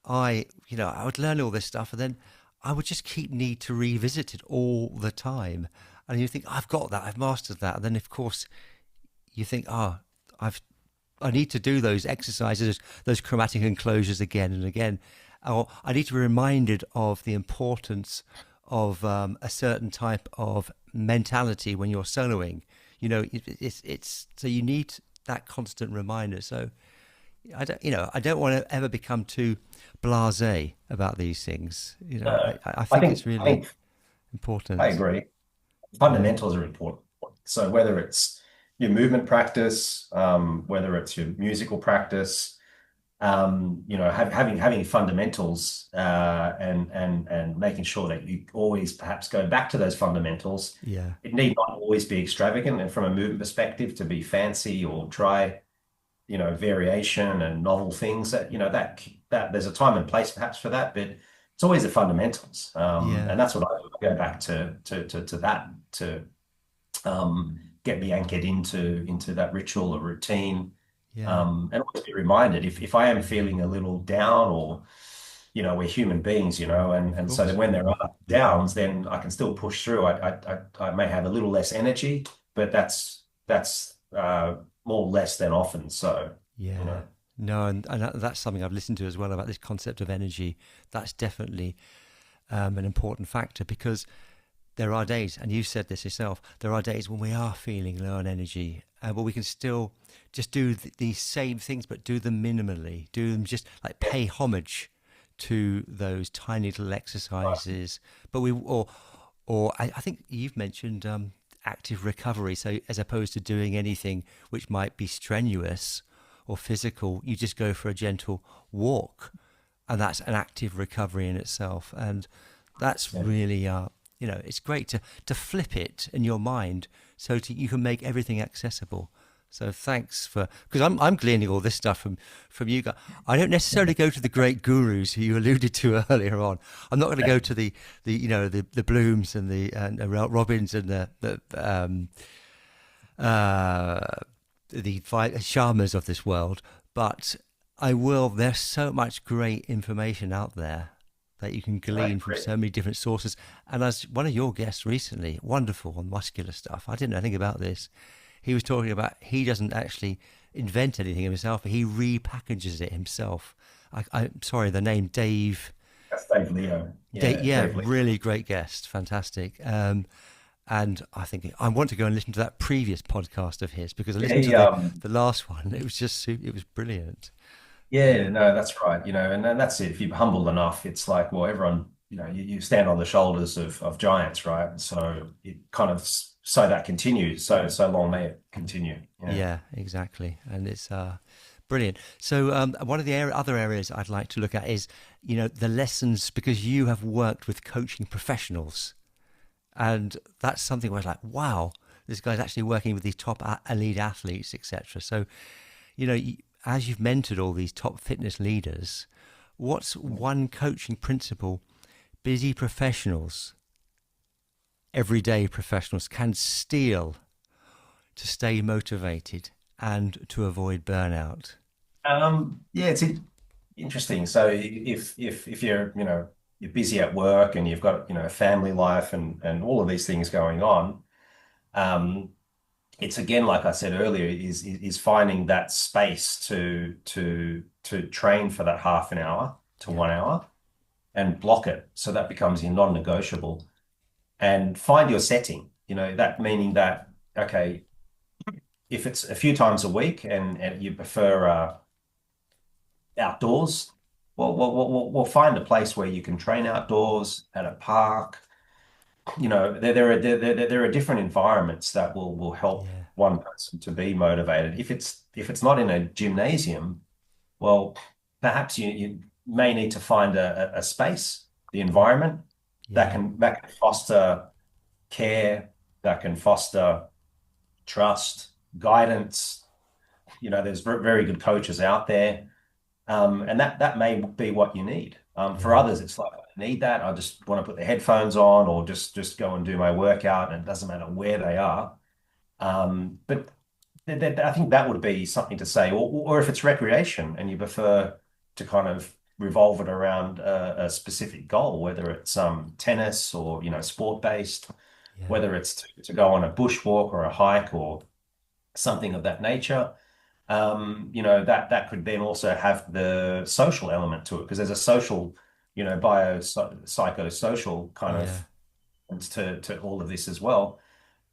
I would learn all this stuff, and then I would just keep need to revisit it all the time. And you think, I've got that, I've mastered that, and then of course you think, I need to do those exercises, those chromatic enclosures again and again, or I need to be reminded of the importance of a certain type of mentality when you're soloing. It's so you need that constant reminder. So I don't want to ever become too blasé about these things. I I think it's think I really think I important. agree. Yeah, Fundamentals are important. So whether it's your movement practice, whether it's your musical practice, having fundamentals, and making sure that you always perhaps go back to those fundamentals. yeah, It need not always be extravagant, and from a movement perspective, to be fancy or try, variation and novel things that there's a time and place perhaps for that, but it's always the fundamentals. yeah, And that's what I go back to that to get me anchored into that ritual or routine, yeah. and always be reminded if I am feeling a little down, or we're human beings, Of and so then course. when there are downs, then I can still push through. I may have a little less energy, but that's more less than often. So, you Yeah. know, No, and that's something I've listened to as well about this concept of energy. That's definitely an important factor because there are days, and you said this yourself, there are days when we are feeling low on energy, but we can still just do these same things, but do them minimally, do them just like pay homage to those tiny little right. exercises. But I think you've mentioned active recovery. So as opposed to doing anything which might be strenuous or physical, you just go for a gentle walk, and that's an active recovery in itself. And that's Yeah. really, it's great to flip it in your mind so you can make everything accessible. So thanks for because I'm gleaning all this stuff from you guys. I don't necessarily go to the great gurus who you alluded to earlier on. I'm not going to go to the Blooms and the Robbins and uh, the Sharmas of this world, but I will. There's so much great information out there that you can I glean from agree. so many different sources. And as one of your guests recently, wonderful on muscular stuff, I didn't know anything about this. He was talking about he doesn't actually invent anything himself, but he repackages it himself. I'm sorry, the name Dave. That's Dave Leo. Yeah, Yeah, Dave Leo. really great guest, fantastic. And I think I want to go and listen to that previous podcast of his because I Yeah, listened to the last one. It was just it was brilliant. yeah, Yeah, no, that's right. And that's it. If you're humble enough, it's like, well, everyone, you stand on the shoulders of giants, right? So it kind of so that continues. So long may it continue. Yeah. yeah, exactly. And it's brilliant. So one of the other areas I'd like to look at is the lessons because you have worked with coaching professionals. And that's something where I was like, wow, this guy's actually working with these top elite athletes, etc. So, as you've mentored all these top fitness leaders, what's one coaching principle busy professionals, everyday professionals can steal to stay motivated and to avoid burnout? Yeah, it's interesting. So if you're, you're busy at work and you've got, a family life and all of these things going on, um, it's again, like I said earlier, is finding that space to train for that half an hour to Yeah, 1 hour and block it. So that becomes your non-negotiable and find your setting, that meaning that, okay, if it's a few times a week and you prefer, outdoors, we'll find a place where you can train outdoors at a park. There are different environments that will help yeah, one person to be motivated. If it's not in a gymnasium, well, perhaps may need to find a space, the environment Yeah. that can foster care, that can foster trust, guidance. There's very good coaches out there, and that may be what you need. For Yeah. others, it's like, I don't need that. I just want to put the headphones on, or just go and do my workout, and it doesn't matter where they are. But I think that would be something to say, or if it's recreation and you prefer to kind of revolve it around a specific goal, whether it's tennis or sport based, Yeah. whether it's to go on a bushwalk or a hike or something of that nature. That could then also have the social element to it, because there's a social, psychosocial kind Yeah. of to all of this as well.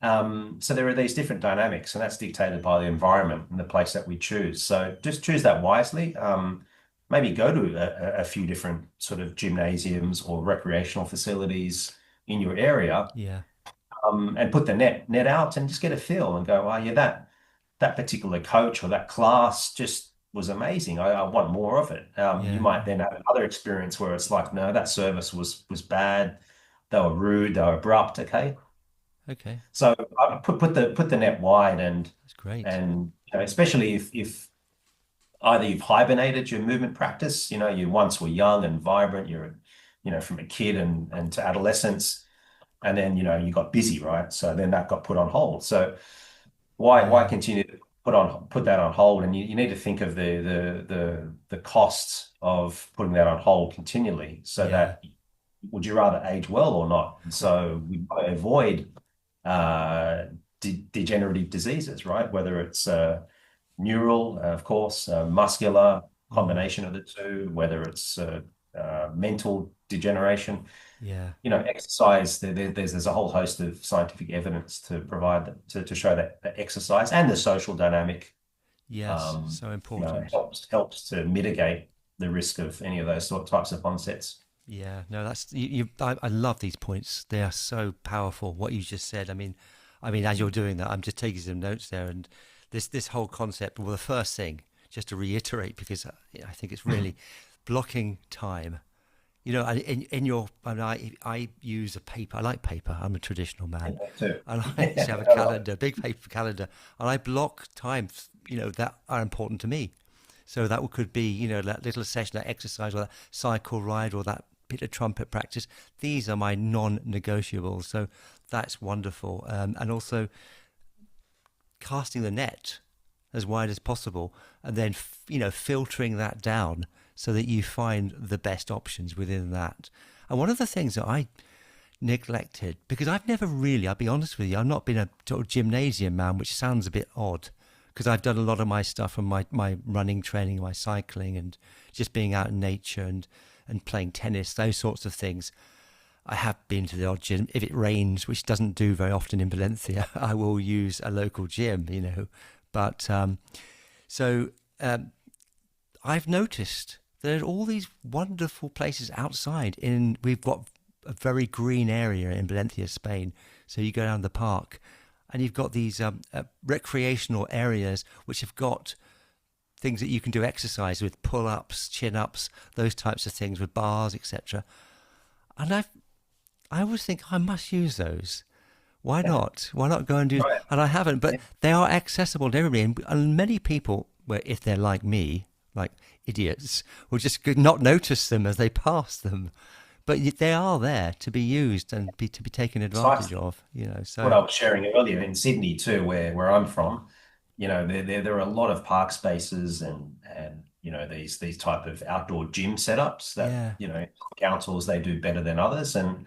So there are these different dynamics, and that's dictated by the environment and the place that we choose. So just choose that wisely. Maybe go to a few different sort of gymnasiums or recreational facilities in your area, Yeah. and put the net out and just get a feel and go, oh yeah, that particular coach or that class just was amazing. I want more of it. You Yeah. might then have another experience where it's like, no, that service was bad. They were rude. They were abrupt. Okay. Okay. So I put the net wide, That's great. and especially if either you've hibernated your movement practice, you once were young and vibrant, you're from a kid and to adolescence, and then you got busy, right? So then that got put on hold. So why Yeah. continue to put that on hold? And you need to think of the costs of putting that on hold continually, so Yeah. that would you rather age well or not? And so we want to avoid degenerative diseases, right? Whether it's neural, of course, muscular, Mm. combination of the two, whether it's mental degeneration. Yeah. Exercise, there's a whole host of scientific evidence to provide to show that exercise and the social dynamic, Yes. So important. helps to mitigate the risk of any of those types of onsets. Yeah, no, that's I love these points. They are so powerful. What you just said. I mean, as you're doing that, I'm just taking some notes there, and this whole concept. Well, the first thing, just to reiterate, because I think it's really blocking time. In your, I use a paper. I like paper. I'm a traditional man, Too. and I just have a calendar, big paper calendar, and I block times, that are important to me. So that could be, that little session, that exercise, or that cycle ride, or that bit of trumpet practice. These are my non-negotiables. So that's wonderful. And also casting the net as wide as possible, and then filtering that down so that you find the best options within that. And one of the things that I neglected, because I've never really, I'll be honest with you, I've not been a sort of gymnasium man, which sounds a bit odd, because I've done a lot of my stuff from my running training, my cycling, and just being out in nature and playing tennis, those sorts of things. I have been to the odd gym. If it rains, which doesn't do very often in Valencia, I will use a local gym, But I've noticed there are all these wonderful places outside. We've got a very green area in Valencia, Spain. So you go down the park, and you've got these recreational areas which have got things that you can do exercise with, pull-ups, chin-ups, those types of things, with bars, etc. And I always think I must use those. Why not? Why not go and do? Right. And I haven't, but they are accessible to everybody. And many people, well, if they're like me, like idiots, will just not notice them as they pass them. But they are there to be used and to be taken advantage of. What So I was sharing earlier in Sydney too, where I'm from, there are a lot of park spaces and these type of outdoor gym setups that yeah, councils, they do better than others, and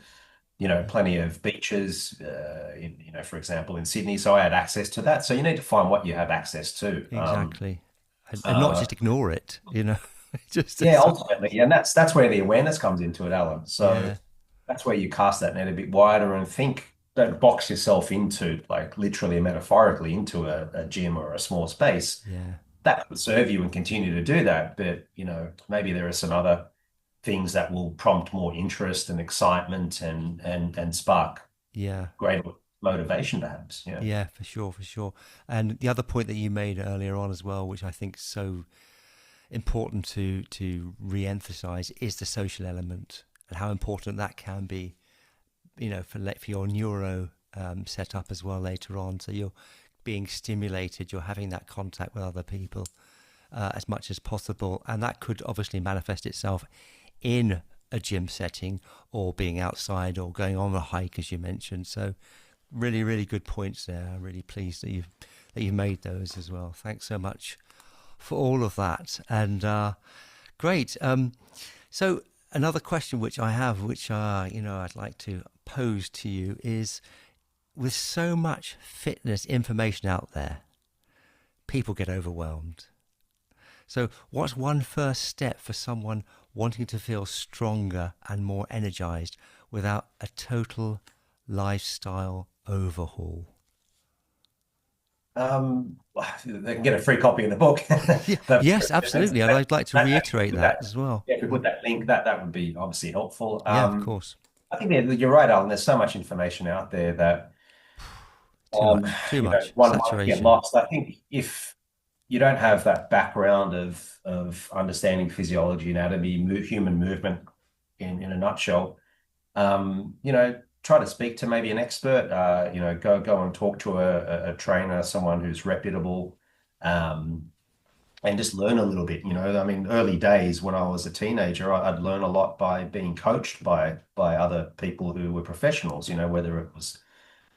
plenty of beaches, for example, in Sydney. So I had access to that. So you need to find what you have access to. exactly, and not Uh, just ignore it. Just yeah, ultimately, and that's where the awareness comes into it, Alan. So yeah, that's where you cast that net a bit wider and think, don't box yourself into, like, literally and metaphorically, into a gym or a small space. yeah. That could serve you and continue to do that. But, maybe there are some other things that will prompt more interest and excitement and spark Yeah, greater motivation, perhaps. Yeah. yeah, for sure, for sure. And the other point that you made earlier on as well, which I think so important to re-emphasize is the social element and how important that can be, for your neuro setup as well later on. So you're being stimulated, you're having that contact with other people as much as possible, and that could obviously manifest itself in a gym setting or being outside or going on a hike, as you mentioned. So really, really good points there. I'm really pleased that you've made those as well. Thanks so much for all of that. And great. So another question which I have, which I'd like to pose to you is, with so much fitness information out there, people get overwhelmed. So what's one first step for someone wanting to feel stronger and more energized without a total lifestyle overhaul? They can get a free copy of the book. Yes, absolutely. And I'd like to reiterate that as well. Yeah, if we put that link, that would be obviously helpful. Yeah, of course. I think you're right, Alan. There's so much information out there that Too much one might get saturation. lost. I think if you don't have that background of understanding physiology, anatomy, human movement in a nutshell, try to speak to maybe an expert. Go and talk to a trainer, someone who's reputable, and just learn a little bit. I mean, early days when I was a teenager, I'd learn a lot by being coached by other people who were professionals. Whether it was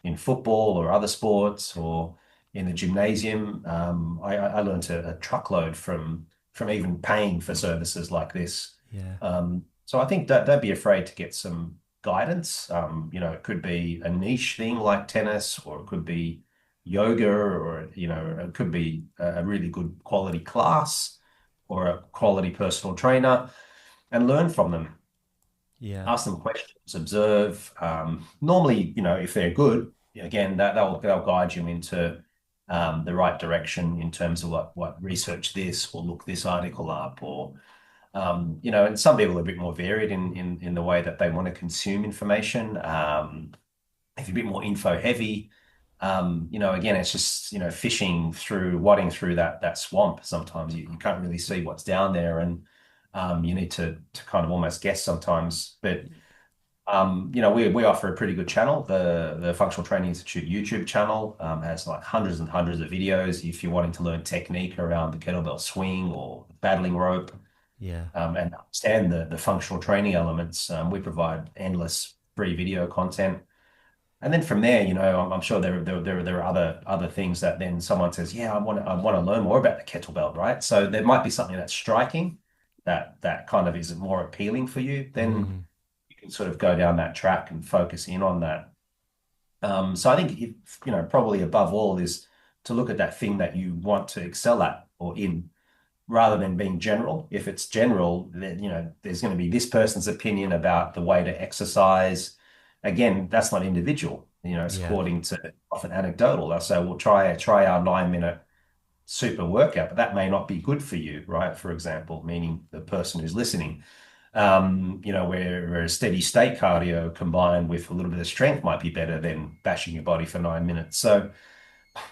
in football or other sports or in the gymnasium. I learned a truckload from even paying for services like this. Yeah. So I think that don't be afraid to get some guidance. It could be a niche thing like tennis, or it could be yoga, or it could be a really good quality class or a quality personal trainer, and learn from them. Yeah. Ask them questions, observe. Normally, if they're good, again, they'll guide you into the right direction in terms of what research this, or look this article up, or and some people are a bit more varied in the way that they want to consume information. If you're a bit more info heavy, again, it's just wading through that swamp. Sometimes you can't really see what's down there, and you need to kind of almost guess sometimes. But we offer a pretty good channel. The Functional Training Institute YouTube channel has like hundreds and hundreds of videos. If you're wanting to learn technique around the kettlebell swing or battling rope, Yeah. and understand the functional training elements, we provide endless free video content. And then from there, I'm sure there are other things that then someone says, yeah, I want to learn more about the kettlebell, right? So there might be something that's striking that kind of is more appealing for you. Then you can sort of go down that track and focus in on that. So I think probably above all is to look at that thing that you want to excel at or in, rather than being general. If it's general, then there's going to be this person's opinion about the way to exercise. Again, that's not individual. It's according to, often anecdotal. They'll say, well, try our 9-minute super workout, but that may not be good for you, right? For example, meaning the person who's listening. Where a steady state cardio combined with a little bit of strength might be better than bashing your body for 9 minutes. So,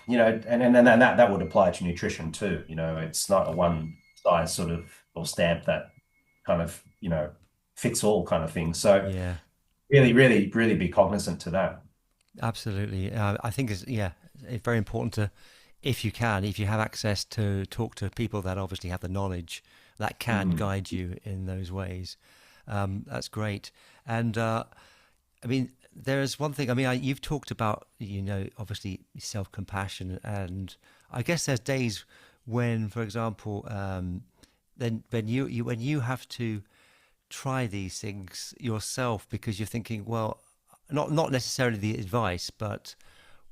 and that would apply to nutrition too. It's not a one size sort of or stamp that kind of, fits all kind of thing. So Yeah. really, really, really be cognizant to that. Absolutely. I think it's very important to, if you have access, to talk to people that obviously have the knowledge that can guide you in those ways. That's great. And I mean, there's one thing. I mean, you've talked about obviously self-compassion, and I guess there's days when, for example, then when you have to try these things yourself because you're thinking, well, not necessarily the advice, but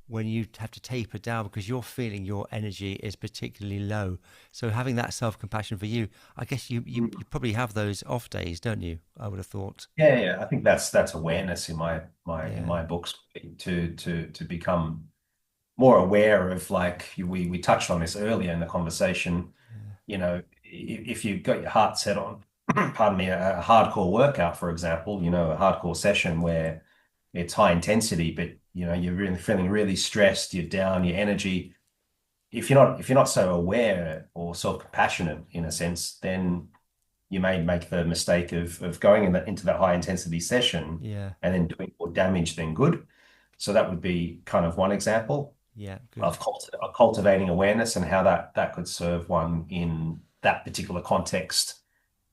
when you have to taper down because you're feeling your energy is particularly low. So having that self-compassion for you, I guess you probably have those off days, don't you? I would have thought. Yeah. I think that's awareness in my Yeah. in my books, to become more aware of, like we touched on this earlier in the conversation. If you've got your heart set on, pardon me, a hardcore workout, for example, a hardcore session where it's high intensity, but you're really feeling really stressed, you're down, your energy. if you're not so aware or self-compassionate in a sense, then you may make the mistake of going into that high intensity session Yeah. and then doing more damage than good. So that would be kind of one example Yeah. Good. of cultivating awareness and how that could serve one in that particular context.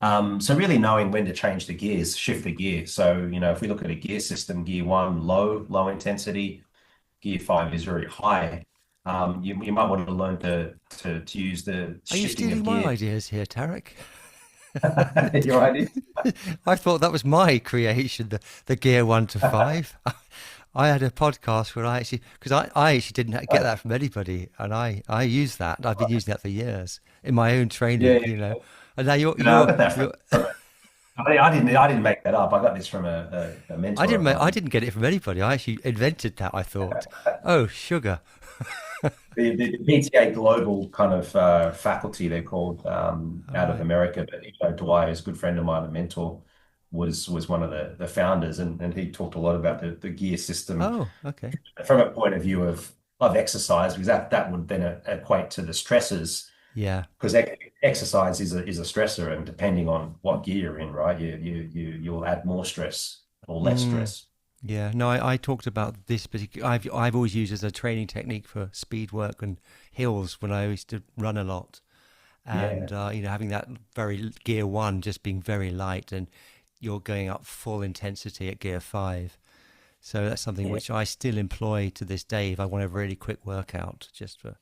So really knowing when to change the gears, shift the gear. So, if we look at a gear system, gear one, low intensity, gear five is very high. You might want to learn to use the Are you shifting of stealing my gear. ideas here, Tarek? Your idea? I thought that was my creation, the gear 1 to 5. I had a podcast where because I actually didn't get that from anybody, and I use that. I've been using that for years in my own Yeah, training, yeah. And now I got that from I didn't make that up. I got this from a mentor of I mine. didn't get it from anybody. I actually invented that. I thought, oh, sugar. The PTA Global kind of faculty, they're called, All out of right. America. But Dwyer is a good friend of mine, a mentor, was one of the founders, and he talked a lot about the gear system Oh, okay. from a point of view of exercise, because that would then equate to the stresses, Yeah. because exercise is a stressor, and depending on what gear you're in, right, you'll add more stress or less Mm. stress. Yeah, no, I talked about this particular. I've always used as a training technique for speed work and hills when I used to run a lot, Yeah, and having that very gear 1 just being very light, and you're going up full intensity at gear 5. So that's something yeah, which I still employ to this day if I want a really quick workout, just for.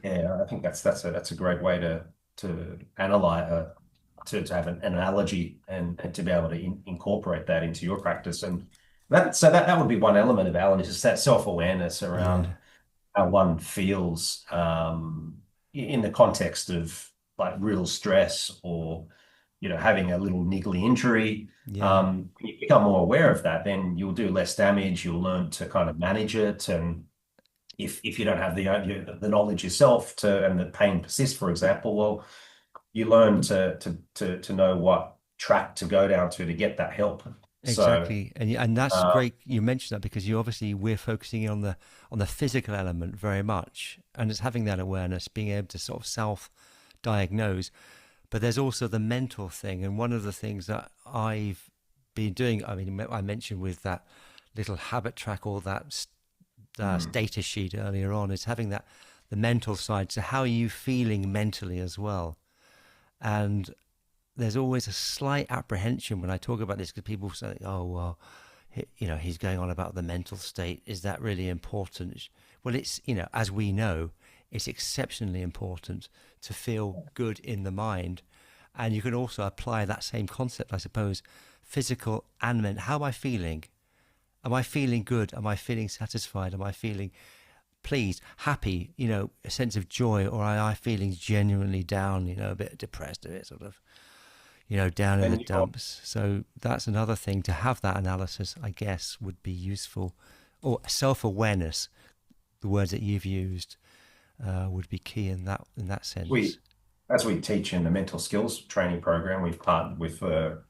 yeah. I think that's a great way to analyze to have an analogy, and to be able to incorporate that into your practice. And that would be one element of Alan, is just that self-awareness around Yeah, how one feels, in the context of like real stress, or having a little niggly injury. yeah, When you become more aware of that, then you'll do less damage. You'll learn to kind of manage it, and if you don't have the knowledge yourself and the pain persists, for example, well, you learn to know what track to go down to get that help. So, exactly. And that's uh, great you mentioned that, because we're focusing on the physical element very much, and it's having that awareness, being able to sort of self-diagnose. But there's also the mental thing, and one of the things that I've been doing, I mean, I mentioned with that little habit track or that mm, data sheet earlier on, is having that the mental side. So how are you feeling mentally as well? And there's always a slight apprehension when I talk about this, because people say, "Oh, well, he's going on about the mental state. Is that really important?" Well, it's as we know, it's exceptionally important to feel good in the mind, and you can also apply that same concept, I suppose, physical and mental. How am I feeling? Am I feeling good? Am I feeling satisfied? Am I feeling pleased, happy? A sense of joy, or am I feeling genuinely down? A bit depressed, a bit sort of down in the and dumps. So that's another thing, to have that analysis, I guess, would be useful. Or self-awareness, the words that you've used, would be key in that sense. we as we teach in the mental skills training program, we've partnered with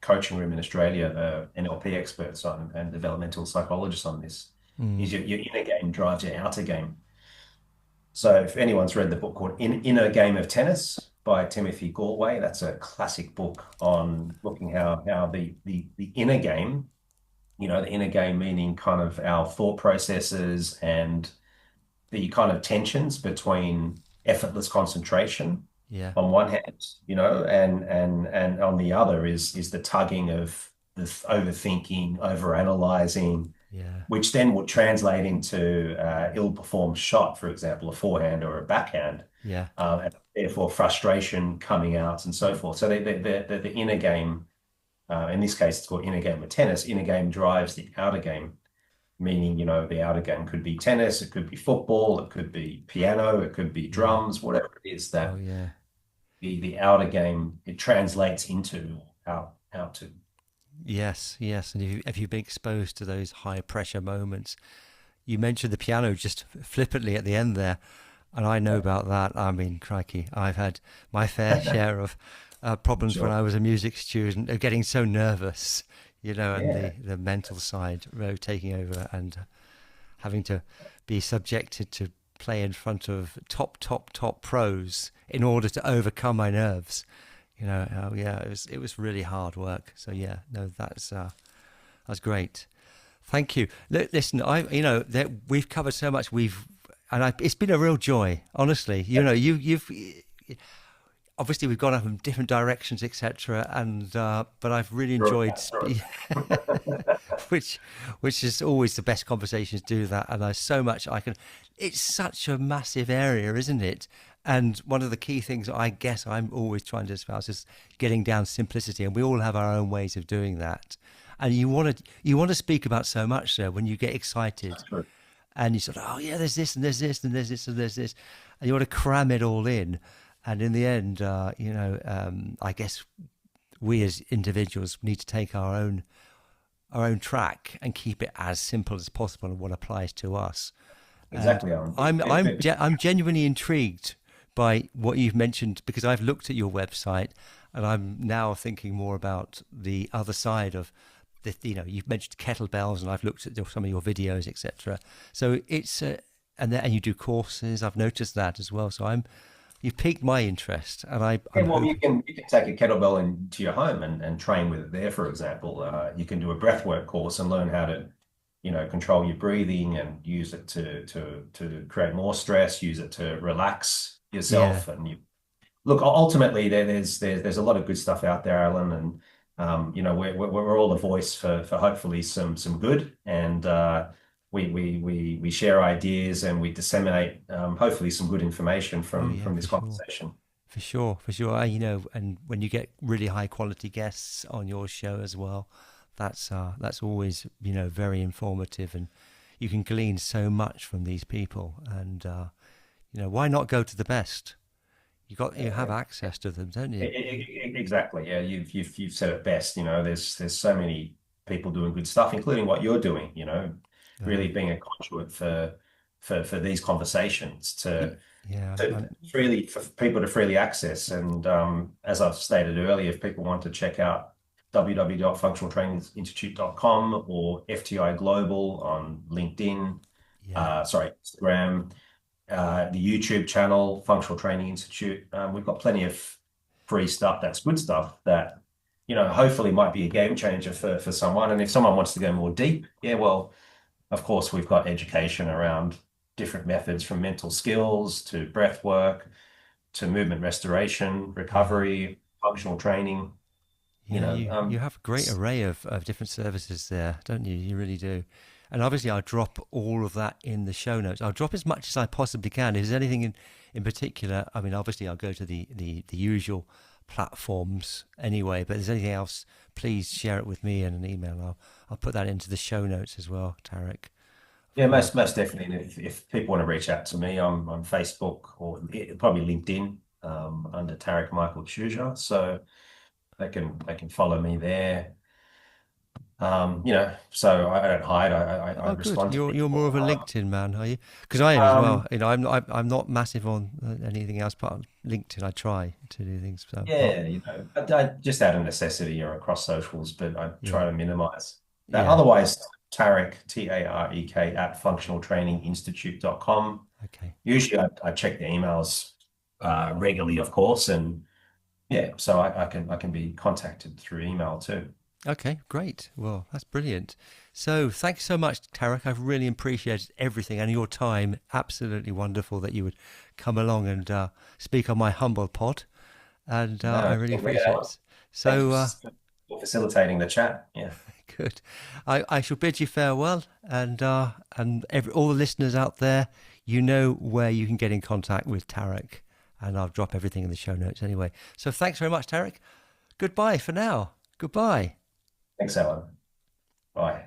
Coaching Room in Australia, NLP experts and developmental psychologists on this. Mm, Is your inner game drives your outer game. So if anyone's read the book called Inner Game of Tennis by Timothy Galway, that's a classic book on looking how the inner game, the inner game meaning kind of our thought processes and the kind of tensions between effortless concentration yeah, on one hand, and on the other is the tugging of the overthinking, overanalyzing, yeah, which then would translate into ill-performed shot, for example, a forehand or a backhand, yeah, and therefore frustration coming out and so forth. So the inner game, in this case, it's called inner game of tennis. Inner game drives the outer game, meaning, the outer game could be tennis, it could be football, it could be piano, it could be yeah. drums, whatever it is Oh, that yeah. the outer game it translates into out to. Yes, yes. And if you've been exposed to those high pressure moments, you mentioned the piano just flippantly at the end there, and I know about that. I mean, crikey, I've had my fair share of problems when Sure. I was a music student, of getting so nervous, and Yeah. the mental side taking over, and having to be subjected to play in front of top pros in order to overcome my nerves. Yeah, it was really hard work. So yeah, no, that's great. Thank you. Listen, we've covered so much. It's been a real joy, honestly. You've obviously we've gone up in different directions, etc. And but I've really enjoyed, which is always the best conversations. Do that, and there's so much I can. It's such a massive area, isn't it? And one of the key things I guess I'm always trying to espouse is getting down simplicity, and we all have our own ways of doing that. And you want to speak about so much, so when you get excited, and you sort of, oh yeah, there's this and there's this and there's this and there's this, and you want to cram it all in. And in the end, I guess we as individuals need to take our own track and keep it as simple as possible and what applies to us. Exactly. I'm genuinely intrigued by what you've mentioned, because I've looked at your website and I'm now thinking more about the other side of the, you've mentioned kettlebells and I've looked at some of your videos, etc. So it's and you do courses. I've noticed that as well. So you've piqued my interest, and you can take a kettlebell into your home and train with it there. For example, you can do a breathwork course and learn how to, control your breathing and use it to create more stress. Use it to relax yourself. Yeah. And look, ultimately, there's a lot of good stuff out there, Alan, and we're all a voice for hopefully some good, and we share ideas and we disseminate hopefully some good information from this conversation. For sure. And when you get really high quality guests on your show as well, that's always very informative, and you can glean so much from these people. And why not go to the best? You have access to them, don't you? Exactly. Yeah, you've said it best. There's so many people doing good stuff, including what you're doing. Really being a conduit for these conversations for people to freely access. And as I've stated earlier, if people want to check out www.functionaltraininginstitute.com or FTI Global on LinkedIn, Instagram, the YouTube channel, Functional Training Institute. We've got plenty of free stuff. That's good stuff that, hopefully might be a game changer for someone. And if someone wants to go more deep, of course, we've got education around different methods, from mental skills to breath work to movement restoration, recovery, functional training. You have a great array of different services there, don't you? You really do. And obviously, I'll drop all of that in the show notes. I'll drop as much as I possibly can. If there's anything in particular, I mean, obviously, I'll go to the usual platforms anyway, but if there's anything else, please share it with me in an email. I'll put that into the show notes as well, Tarek. Yeah, most definitely. And if people want to reach out to me, I'm on Facebook or probably LinkedIn under Tarek Michael Chuja. So they can follow me there. So I don't hide. I respond. You're more of a LinkedIn man, are you? Because I am as well. I'm not massive on anything else, but on LinkedIn I try to do things. So I just out of necessity or across socials, but I try to minimize that. Otherwise, Tarek, Tarek at functionaltraininginstitute.com. Okay. Usually I check the emails regularly, of course, and so I can be contacted through email too. Okay, great. Well, that's brilliant. So thanks so much, Tarek. I've really appreciated everything and your time. Absolutely wonderful that you would come along and speak on my humble pod. And I really appreciate it. So thanks for facilitating the chat. Yeah. Good. I shall bid you farewell, and all the listeners out there, you know where you can get in contact with Tarek, and I'll drop everything in the show notes anyway. So thanks very much, Tarek. Goodbye for now. Goodbye. Thanks, Alan. Bye.